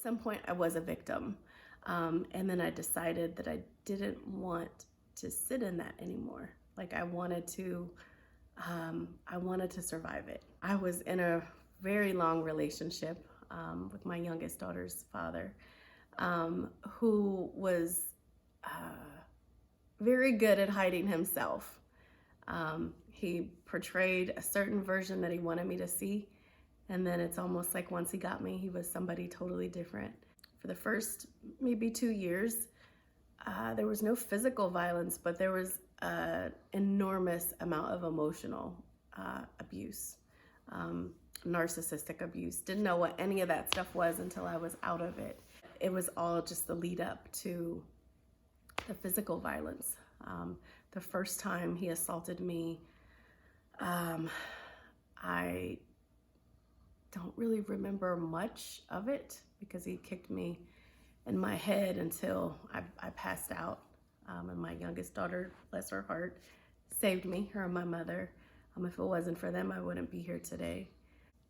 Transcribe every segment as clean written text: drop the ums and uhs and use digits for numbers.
some point I was a victim. And then I decided that I didn't want to sit in that anymore. Like I wanted to survive it. I was in a very long relationship with my youngest daughter's father, who was very good at hiding himself. He portrayed a certain version that he wanted me to see, and then it's almost like once he got me, he was somebody totally different. For the first maybe 2 years, there was no physical violence, but there was an enormous amount of emotional abuse, narcissistic abuse. Didn't know what any of that stuff was until I was out of it. It was all just the lead up to the physical violence. The first time he assaulted me, I don't really remember much of it because he kicked me in my head until I passed out. And my youngest daughter, bless her heart, saved me, her and my mother. If it wasn't for them, I wouldn't be here today.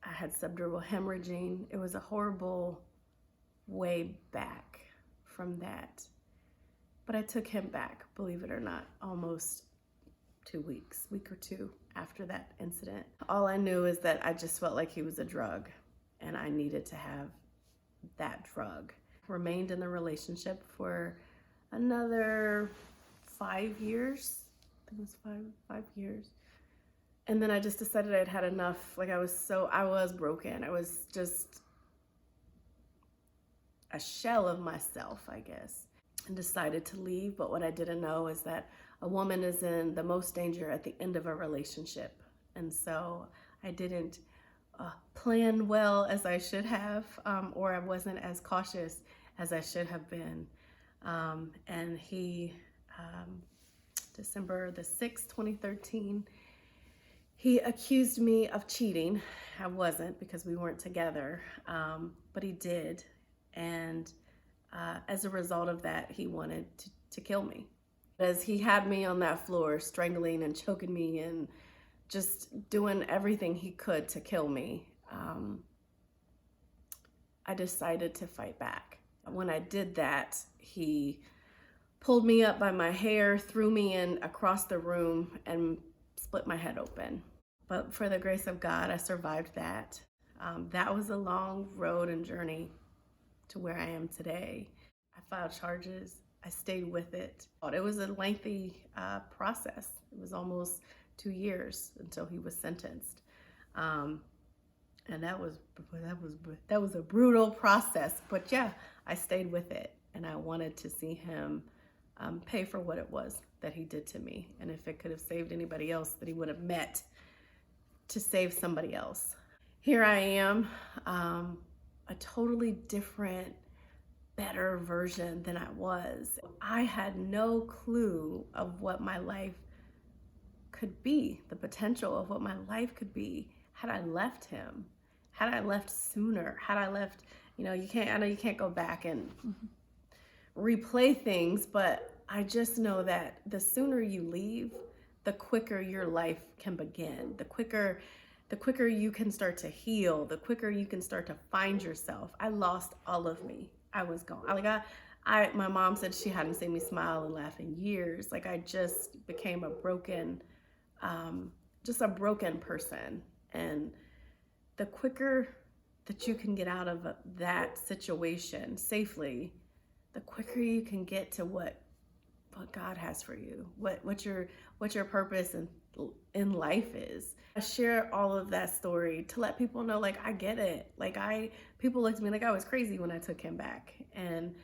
I had subdural hemorrhaging. It was a horrible way back from that. But I took him back, believe it or not, almost 2 weeks, week or two after that incident. All I knew is that I just felt like he was a drug and I needed to have that drug. Remained in the relationship for another 5 years. It was five years. And then I just decided I'd had enough. Like I was broken. I was just a shell of myself, I guess, and decided to leave. But what I didn't know is that a woman is in the most danger at the end of a relationship. And so I didn't plan well as I should have, or I wasn't as cautious as I should have been. And he, December the 6th, 2013, he accused me of cheating. I wasn't, because we weren't together, but he did. And as a result of that, he wanted to kill me. As he had me on that floor, strangling and choking me and just doing everything he could to kill me, I decided to fight back. When I did that, he pulled me up by my hair, threw me in across the room, and split my head open. But for the grace of God, I survived that. That was a long road and journey to where I am today. I filed charges. I stayed with it. It was a lengthy process. It was almost 2 years until he was sentenced. And that was a brutal process. But yeah, I stayed with it, and I wanted to see him pay for what it was that he did to me. And if it could have saved anybody else that he would have met to save somebody else. Here I am, a totally different, better version than I was. I had no clue of what my life could be, the potential of what my life could be had I left him, had I left sooner, had I left, I know you can't go back and replay things, but I just know that the sooner you leave, the quicker your life can begin, the quicker you can start to heal, the quicker you can start to find yourself. I lost all of me. I was gone. My mom said she hadn't seen me smile and laugh in years. Like I just became a broken person. And the quicker that you can get out of that situation safely, the quicker you can get to what God has for you, what your purpose in life is. I share all of that story to let people know, like, I get it. Like people looked at me like I was crazy when I took him back, and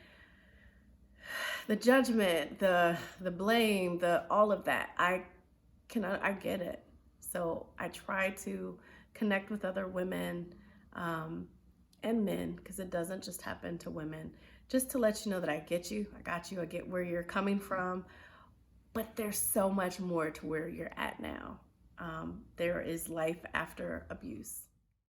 the judgment, the blame, all of that, I get it. So I try to connect with other women and men, because it doesn't just happen to women, just to let you know that I get you, I got you, I get where you're coming from, but there's so much more to where you're at now. There is life after abuse.